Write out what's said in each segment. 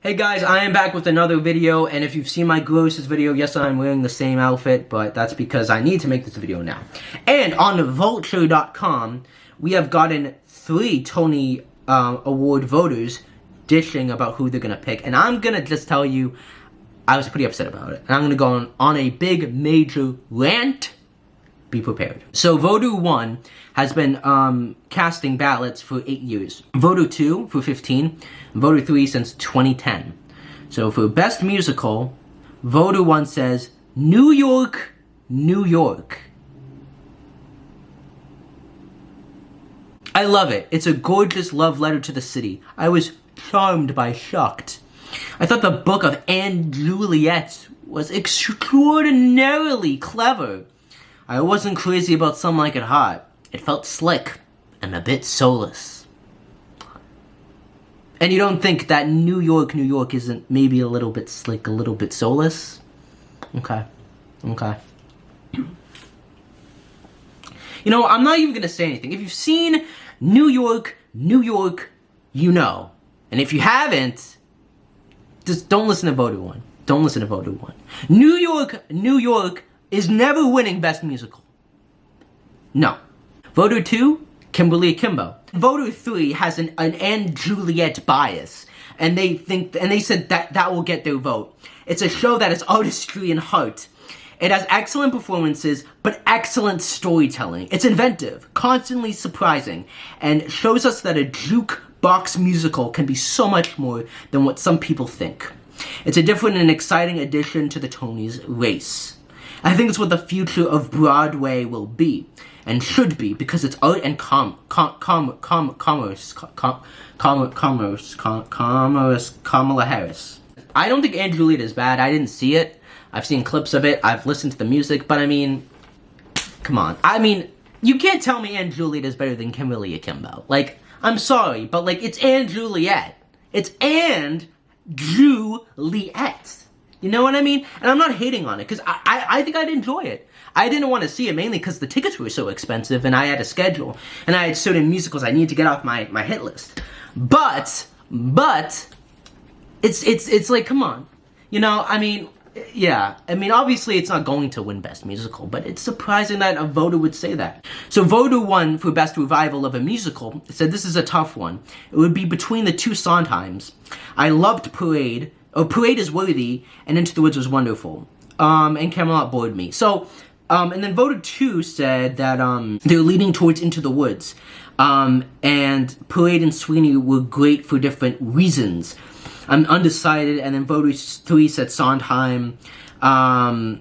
Hey guys, I am back with another video, and if you've seen my Glosses video, yes, I'm wearing the same outfit, but that's because I need to make this video now. And on Vulture.com, we have gotten 3 Tony Award voters dishing about who they're gonna pick, and I'm gonna just tell you, I was pretty upset about it. And I'm gonna go on a big, major rant. Be prepared. So Voter 1 has been casting ballots for 8 years. Voter 2 for 15. Voter 3 since 2010. So for Best Musical, Voter 1 says, New York, New York. I love it. It's a gorgeous love letter to the city. I was charmed by Shucked. I thought the book of Anne Juliet was extraordinarily clever. I wasn't crazy about Some Like It Hot. It felt slick and a bit soulless. And you don't think that New York, New York isn't maybe a little bit slick, a little bit soulless? Okay. Okay. You know, I'm not even gonna say anything. If you've seen New York, New York, you know. And if you haven't, just don't listen to Voter 1. Don't listen to Voter 1. New York, New York is never winning Best Musical. No. Voter 2, Kimberly Akimbo. Voter 3 has an Anne Juliet bias, and they said that will get their vote. It's a show that has artistry and heart. It has excellent performances, but excellent storytelling. It's inventive, constantly surprising, and shows us that a jukebox musical can be so much more than what some people think. It's a different and exciting addition to the Tonys race. I think it's what the future of Broadway will be, and should be, because it's art and commerce, Kamala Harris. I don't think Anne Juliet is bad. I didn't see it. I've seen clips of it. I've listened to the music, but I mean, come on. I mean, you can't tell me Anne Juliet is better than Kimberly Akimbo. Like, I'm sorry, but like, it's Anne Juliet. It's Anne Juliet. You know what I mean? And I'm not hating on it, because I think I'd enjoy it. I didn't want to see it mainly because the tickets were so expensive, and I had a schedule, and I had certain musicals I need to get off my hit list. But, it's like, come on. You know, I mean, yeah. I mean, obviously it's not going to win Best Musical, but it's surprising that a voter would say that. So Voter 1 for Best Revival of a Musical said this is a tough one. It would be between the 2 Sondheims. I loved Parade. Oh, Parade is worthy, and Into the Woods was wonderful. And Camelot bored me. So, and then Voter 2 said that, they're leaning towards Into the Woods. And Parade and Sweeney were great for different reasons. I'm undecided, and then Voter 3 said Sondheim, and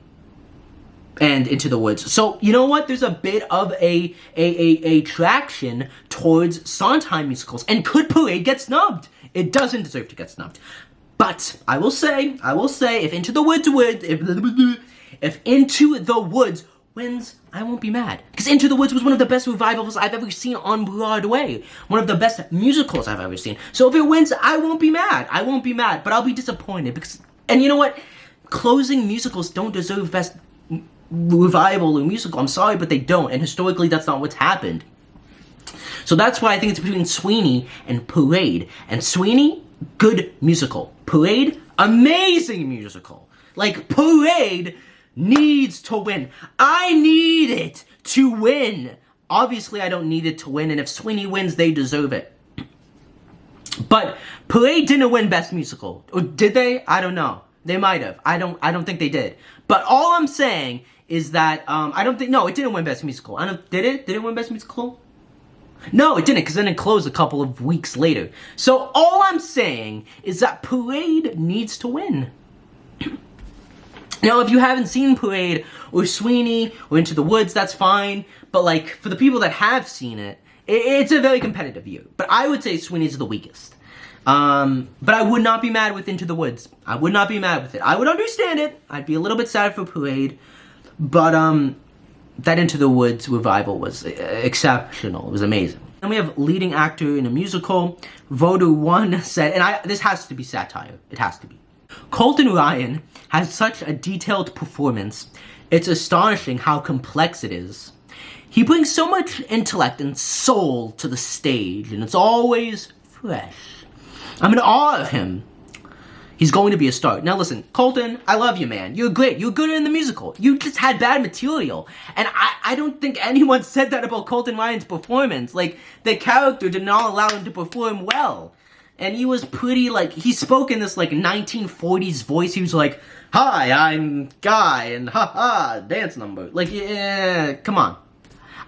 Into the Woods. So, you know what? There's a bit of a traction towards Sondheim musicals. And could Parade get snubbed? It doesn't deserve to get snubbed. But I will say, if Into the Woods wins, if Into the Woods wins, I won't be mad. Because Into the Woods was one of the best revivals I've ever seen on Broadway. One of the best musicals I've ever seen. So if it wins, I won't be mad. I won't be mad, but I'll be disappointed. Because, and you know what? Closing musicals don't deserve Best Revival or Musical. I'm sorry, but they don't. And historically, that's not what's happened. So that's why I think it's between Sweeney and Parade. And Sweeney, good musical. Parade, amazing musical. Like, Parade needs to win. I need it to win. Obviously, I don't need it to win, and if Sweeney wins, they deserve it. But Parade didn't win Best Musical. Or did they? I don't know. They might have. I don't think they did. But all I'm saying is that, I don't think, no, it didn't win Best Musical. Did it? Did it win Best Musical? No, it didn't, because then it closed a couple of weeks later. So all I'm saying is that Parade needs to win. Now, if you haven't seen Parade or Sweeney or Into the Woods, that's fine. But like, for the people that have seen it, it's a very competitive year. But I would say Sweeney's the weakest. But I would not be mad with Into the Woods. I would not be mad with it. I would understand it. I'd be a little bit sad for Parade. But, that Into the Woods revival was exceptional. It was amazing. And we have leading actor in a musical. Voter 1 said, and this has to be satire. It has to be. Colton Ryan has such a detailed performance. It's astonishing how complex it is. He brings so much intellect and soul to the stage, and it's always fresh. I'm in awe of him. He's going to be a star. Now listen, Colton, I love you, man. You're great. You're good in the musical. You just had bad material. And I don't think anyone said that about Colton Ryan's performance. Like, the character did not allow him to perform well. And he was pretty, like, he spoke in this, like, 1940s voice. He was like, hi, I'm Guy, and ha-ha, dance number. Like, yeah, come on.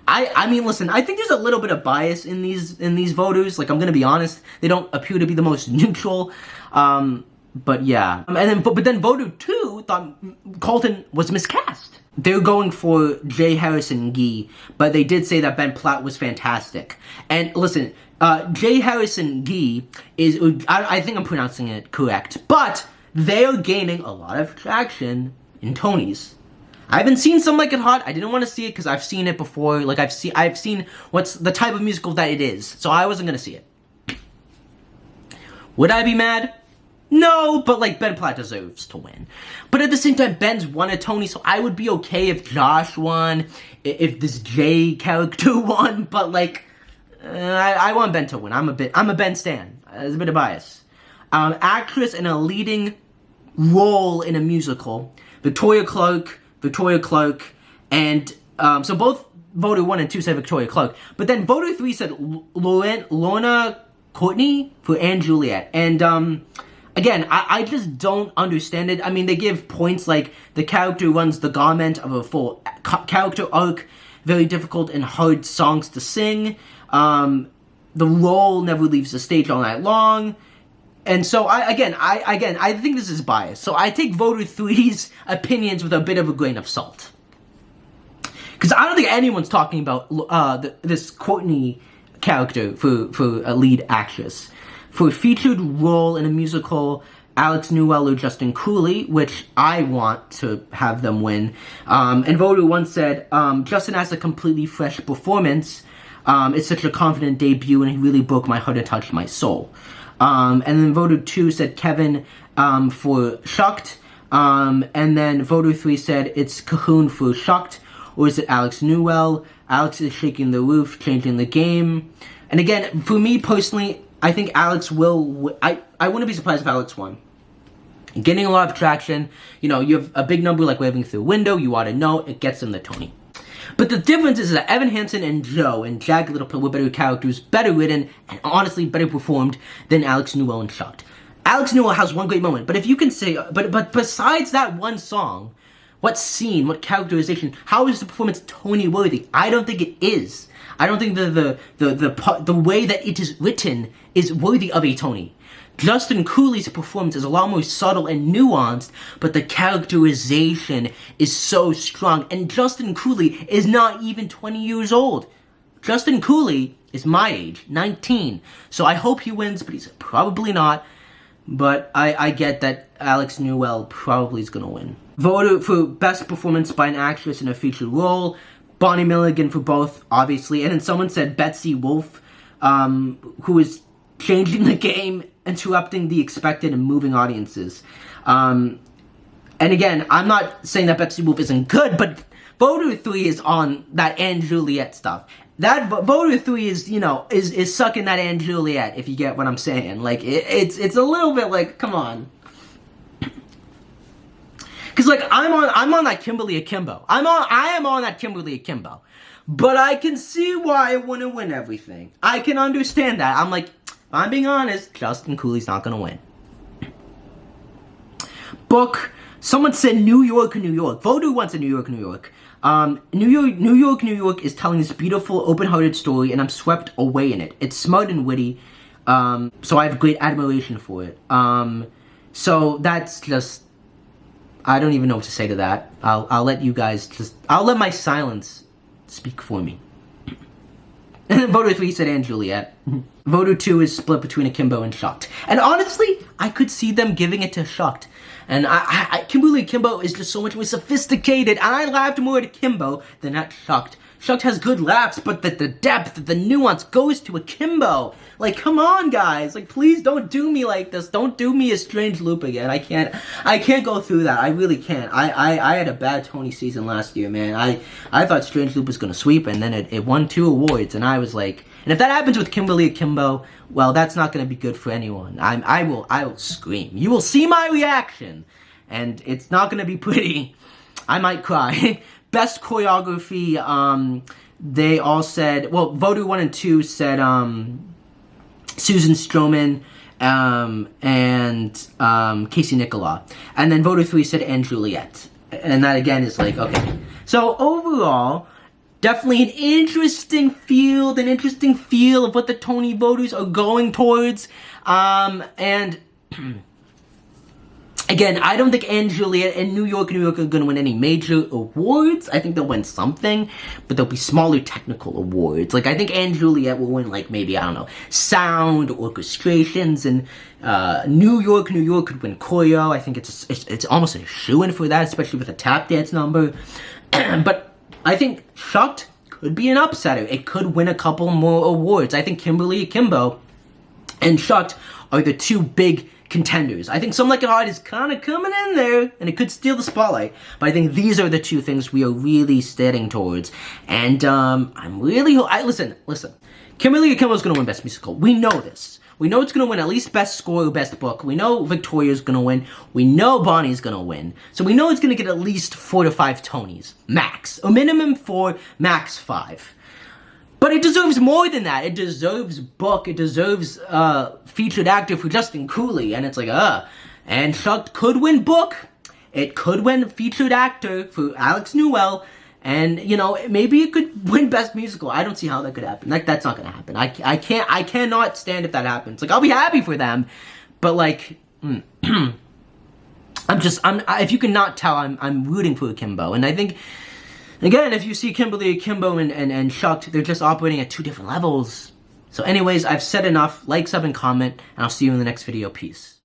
I mean, listen, I think there's a little bit of bias in these voters. Like, I'm gonna be honest. They don't appear to be the most neutral. But yeah. But then voter 2 thought Colton was miscast. They're going for J. Harrison Ghee, but they did say that Ben Platt was fantastic. And listen, J. Harrison Ghee is, I think I'm pronouncing it correct, but they're gaining a lot of traction in Tonys. I haven't seen Some Like It Hot. I didn't want to see it because I've seen it before. Like, I've seen what's the type of musical that it is, so I wasn't gonna see it. Would I be mad? No, but like, Ben Platt deserves to win. But at the same time, Ben's won a Tony, so I would be okay if Josh won, if this Jay character won, but like, I want Ben to win. I'm a Ben stan. There's a bit of bias. Actress in a leading role in a musical, Victoria Clark, and so both voter 1 and 2 said Victoria Clark, but then voter 3 said Lorna Courtney for Anne Juliet, and again, I just don't understand it. I mean, they give points like the character runs the gamut of a full character arc, very difficult and hard songs to sing, the role never leaves the stage all night long. And so, I think this is biased. So I take voter 3's opinions with a bit of a grain of salt. Because I don't think anyone's talking about this Courtney character for a lead actress. For a featured role in a musical, Alex Newell or Justin Cooley, which I want to have them win. And voter 1 said, Justin has a completely fresh performance. It's such a confident debut, and he really broke my heart and touched my soul. And then voter 2 said Kevin for Shucked. And then voter 3 said it's Cahoon for Shucked. Or is it Alex Newell? Alex is shaking the roof, changing the game. And again, for me personally, I think Alex will... I wouldn't be surprised if Alex won. Getting a lot of traction. You know, you have a big number like Waving Through a Window. You ought to know. It gets them the Tony. But the difference is that Evan Hansen and Joe and Jagged Little Pill were better characters, better written, and honestly better performed than Alex Newell and Shucked. Alex Newell has one great moment, but if you can say, but besides that one song, what scene, what characterization, how is the performance Tony worthy? I don't think it is. I don't think the way that it is written is worthy of a Tony. Justin Cooley's performance is a lot more subtle and nuanced, but the characterization is so strong. And Justin Cooley is not even 20 years old. Justin Cooley is my age, 19. So I hope he wins, but he's probably not. But I get that Alex Newell probably is going to win. Voted for Best Performance by an Actress in a Featured Role, Bonnie Milligan for both, obviously. And then someone said Betsy Wolfe, who is changing the game, interrupting the expected and moving audiences. And again, I'm not saying that Betsy Wolfe isn't good, but voter 3 is on that Anne Juliet stuff. That voter 3 is, you know, is sucking that Anne Juliet, if you get what I'm saying. Like, it's a little bit like, come on. Cause like, I'm on that Kimberly Akimbo. I am on that Kimberly Akimbo. But I can see why I wouldn't win everything. I can understand that. I'm like, I'm being honest, Justin Cooley's not gonna win. Book. Someone said New York, New York. Voter wants a New York, New York. New York is telling this beautiful, open-hearted story, and I'm swept away in it. It's smart and witty, so I have great admiration for it. So that's just, I don't even know what to say to that. I'll let you guys I'll let my silence speak for me. And then voter 3 said Anne Juliet. Voter 2 is split between Akimbo and Shucked. And honestly, I could see them giving it to Shucked. And Kimberly Akimbo is just so much more sophisticated, and I laughed more at Akimbo than at Shucked. Shucked has good laughs, but the depth, the nuance goes to Akimbo. Like, come on, guys. Like, please don't do me like this. Don't do me a Strange Loop again. I can't go through that. I really can't. I had a bad Tony season last year, man. I thought Strange Loop was gonna sweep, and then it won 2 awards, and I was like, and if that happens with Kimberly Akimbo, well, that's not gonna be good for anyone. I will scream. You will see my reaction, and it's not gonna be pretty. I might cry. Best choreography, they all said, well, Vodu 1 and 2 said, Susan Stroman, and Casey Nicola. And then Vodu 3 said, and Juliet. And that, again, is like, okay. So, overall, definitely an interesting field, of what the Tony voters are going towards. And... Again, I don't think Anne Juliet and New York are going to win any major awards. I think they'll win something, but they'll be smaller technical awards. Like, I think Anne Juliet will win, like, maybe, I don't know, sound, orchestrations, and New York could win choreo. I think it's almost a shoo-in for that, especially with a tap dance number. But I think Shucked could be an upsetter. It could win a couple more awards. I think Kimberly Akimbo and Shucked are the 2 big contenders. I think Some Like It Hard is kind of coming in there, and it could steal the spotlight, but I think these are the 2 things we are really steading towards, and I'm really, listen, Kimberly Akimbo is going to win Best Musical. We know this. We know it's going to win at least Best Score or Best Book. We know Victoria's going to win. We know Bonnie's going to win. So we know it's going to get at least 4 to 5 Tonys. Max. A minimum 4, max 5. But it deserves more than that. It deserves book. It deserves featured actor for Justin Cooley. And it's like, And Shucked could win book. It could win featured actor for Alex Newell. And, you know, maybe it could win Best Musical. I don't see how that could happen. Like, that's not going to happen. I cannot stand if that happens. Like, I'll be happy for them. But, like, if you cannot tell, I'm rooting for Akimbo. And I think... Again, if you see Kimberly Akimbo and Shucked, they're just operating at 2 different levels. So anyways, I've said enough. Like, sub, and comment, and I'll see you in the next video. Peace.